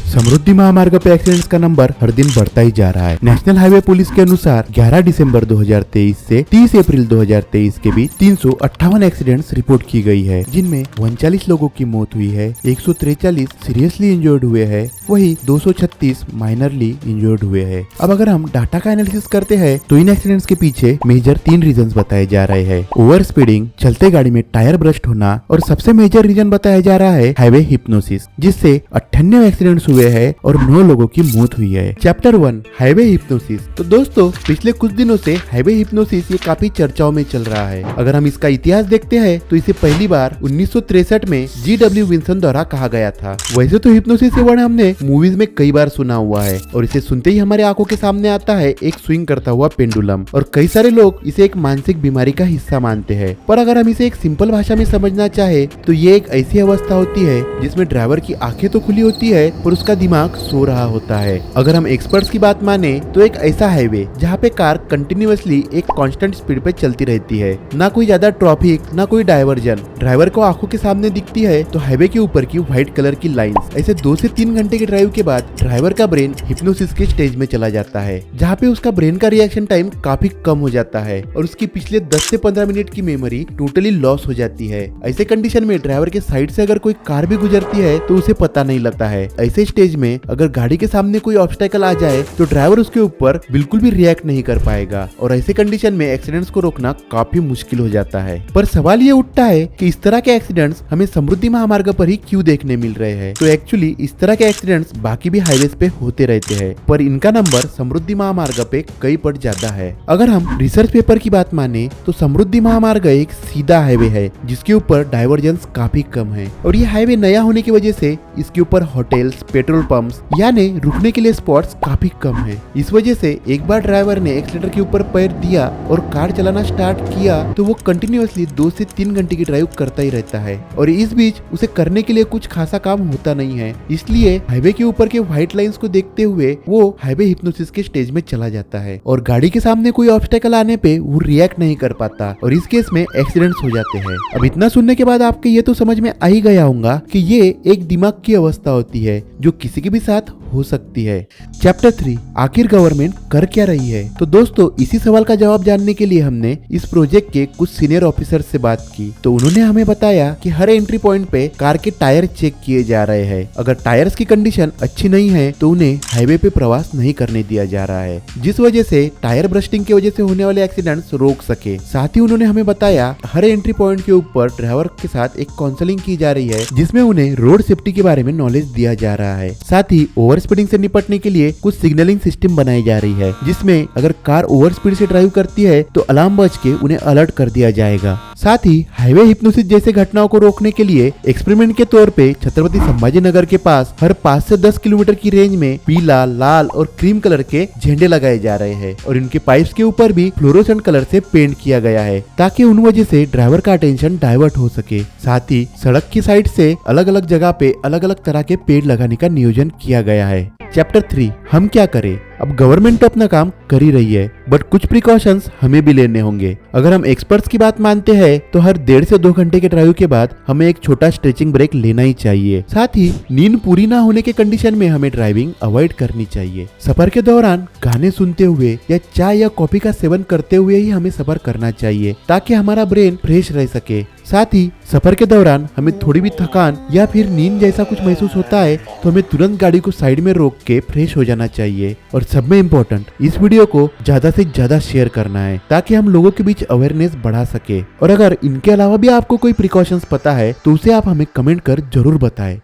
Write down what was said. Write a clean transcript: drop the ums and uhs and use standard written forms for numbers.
समृद्धि महामार्ग पे एक्सीडेंट्स का नंबर हर दिन बढ़ता ही जा रहा है। नेशनल हाईवे पुलिस के अनुसार 11 दिसंबर 2023 से 30 अप्रैल 2023 के बीच 358 एक्सीडेंट्स रिपोर्ट की गई है, जिनमें 39 लोगों की मौत हुई है, 143 सीरियसली इंजर्ड हुए हैं, वही 236 माइनरली इंजर्ड हुए हैं। अब अगर हम डाटा का एनालिसिस करते हैं तो इन एक्सीडेंट्स के पीछे मेजर 3 रीजन बताए जा रहे हैं। ओवर स्पीडिंग, चलते गाड़ी में टायर ब्रस्ट होना और सबसे मेजर रीजन बताया जा रहा है हाईवे हिप्नोसिस, जिससे 98 एक्सीडेंट्स हुए हैं और 9 लोगों की मौत हुई है। Chapter 1 highway hypnosis. तो दोस्तों, पिछले कुछ दिनों से हाईवे हिप्नोसिस ये काफी चर्चाओं में चल रहा है। अगर हम इसका इतिहास देखते हैं तो इसे पहली बार 1963 में G.W. विल्सन द्वारा कहा गया था। वैसे तो हिप्नोसिस ये वर्ड हमने मूवीज में कई बार सुना हुआ है और इसे सुनते ही हमारे आंखों के सामने आता है एक स्विंग करता हुआ पेंडुलम, और कई सारे लोग इसे एक मानसिक बीमारी का हिस्सा मानते हैं। पर अगर हम इसे एक सिंपल भाषा में समझना चाहे तो ये एक ऐसी अवस्था होती है जिसमें ड्राइवर की आंखें तो खुली होती है पर उसका दिमाग सो रहा होता है। अगर हम एक्सपर्ट्स की बात माने तो एक ऐसा हाईवे जहाँ पे कार कंटिन्यूअसली एक कांस्टेंट स्पीड पे चलती रहती है, ना कोई ज्यादा ट्रैफिक, ना कोई डायवर्जन, ड्राइवर को आंखों के सामने दिखती है तो हाईवे के ऊपर की व्हाइट कलर की लाइंस। ऐसे 2 से 3 घंटे के ड्राइव के बाद ड्राइवर का ब्रेन हिप्नोसिस के स्टेज में चला जाता है, जहाँ पे उसका ब्रेन का रिएक्शन टाइम काफी कम हो जाता है और उसकी पिछले 10 से 15 मिनट की मेमोरी टोटली लॉस हो जाती है। ऐसे कंडीशन में ड्राइवर के साइड से अगर कोई कार भी गुजरती है तो उसे पता नहीं लगता है। ऐसे स्टेज में अगर गाड़ी के सामने कोई ऑब्स्टेकल आ जाए तो ड्राइवर उसके ऊपर बिल्कुल भी रिएक्ट नहीं कर पाएगा और ऐसे कंडीशन में एक्सीडेंट्स को रोकना काफी मुश्किल हो जाता है। पर सवाल ये उठता है कि इस तरह के एक्सीडेंट्स हमें समृद्धि महामार्ग पर ही क्यों देखने मिल रहे हैं। तो एक्चुअली इस तरह के एक्सीडेंट्स बाकी भी हाईवेज पे होते रहते हैं, पर इनका नंबर समृद्धि महामार्ग पे कई पट ज्यादा है। अगर हम रिसर्च पेपर की बात माने तो समृद्धि महामार्ग एक सीधा हाईवे है जिसके ऊपर डाइवर्जेंस काफी कम है, और ये हाईवे नया होने की वजह से इसके ऊपर होटल्स, पेट्रोल पंप्स यानी रुकने के लिए स्पॉट्स काफी कम है। इस वजह से एक बार ड्राइवर ने एक्सीलेटर के ऊपर पैर दिया और कार चलाना स्टार्ट किया तो वो कंटिन्यूअसली 2 से 3 घंटे की ड्राइव करता ही रहता है, और इस बीच उसे करने के लिए कुछ खासा काम होता नहीं है। इसलिए हाईवे के ऊपर के व्हाइट लाइंस को देखते हुए वो हाईवे हिप्नोसिस के स्टेज में चला जाता है और गाड़ी के सामने कोई ऑब्स्टेकल आने पे वो रिएक्ट नहीं कर पाता और इस केस में एक्सीडेंट्स हो जाते हैं। अब इतना सुनने के बाद आपके ये तो समझ में आ ही गया होगा कि ये एक दिमाग की अवस्था होती है जो किसी के भी साथ हो सकती है। चैप्टर 3 आखिर गवर्नमेंट कर क्या रही है। तो दोस्तों, इसी सवाल का जवाब जानने के लिए हमने इस प्रोजेक्ट के कुछ सीनियर ऑफिसर से बात की तो उन्होंने हमें बताया कि हर एंट्री पॉइंट पे कार के टायर चेक किए जा रहे हैं। अगर टायर्स की कंडीशन अच्छी नहीं है तो उन्हें हाईवे पे प्रवास नहीं करने दिया जा रहा है, जिस वजह से टायर ब्रस्टिंग की वजह से होने वाले एक्सीडेंट्स रोक सके। साथ ही उन्होंने हमें बताया हर एंट्री पॉइंट के ऊपर ड्राइवर के साथ एक काउंसलिंग की जा रही है जिसमें उन्हें रोड सेफ्टी के बारे में नॉलेज दिया जा रहा है। साथ ही ओवर स्पीडिंग से निपटने के लिए कुछ सिग्नलिंग सिस्टम बनाई जा रही है जिसमें अगर कार ओवर स्पीड से ड्राइव करती है तो अलार्म बज के उन्हें अलर्ट कर दिया जाएगा। साथ ही हाईवे हिप्नोसिस जैसे घटनाओं को रोकने के लिए एक्सपेरिमेंट के तौर पे छत्रपति संभाजी नगर के पास हर 5 से 10 किलोमीटर की रेंज में पीला, लाल और क्रीम कलर के झंडे लगाए जा रहे हैं और इनके पाइप्स के ऊपर भी फ्लोरोसेंट कलर से पेंट किया गया है ताकि उन वजह से ड्राइवर का अटेंशन डाइवर्ट हो सके। साथ ही सड़क की साइड से अलग अलग जगह पे अलग अलग तरह के पेड़ लगाने का नियोजन किया गया है। चैप्टर 3 हम क्या करें। अब गवर्नमेंट तो अपना काम कर ही रही है बट कुछ प्रिकॉशंस हमें भी लेने होंगे। अगर हम एक्सपर्ट्स की बात मानते हैं तो हर 1.5 से 2 घंटे के ड्राइव के बाद हमें एक छोटा स्ट्रेचिंग ब्रेक लेना ही चाहिए। साथ ही नींद पूरी ना होने के कंडीशन में हमें ड्राइविंग अवॉइड करनी चाहिए। सफर के दौरान गाने सुनते हुए या चाय या कॉफी का सेवन करते हुए ही हमें सफर करना चाहिए ताकि हमारा ब्रेन फ्रेश रह सके। साथ ही सफर के दौरान हमें थोड़ी भी थकान या फिर नींद जैसा कुछ महसूस होता है तो हमें तुरंत गाड़ी को साइड में रोक के फ्रेश हो जाना चाहिए। और सब में इम्पोर्टेंट, इस वीडियो को ज्यादा से ज्यादा शेयर करना है ताकि हम लोगों के बीच अवेयरनेस बढ़ा सके। और अगर इनके अलावा भी आपको कोई प्रिकॉशंस पता है तो उसे आप हमें कमेंट कर जरूर बताएं।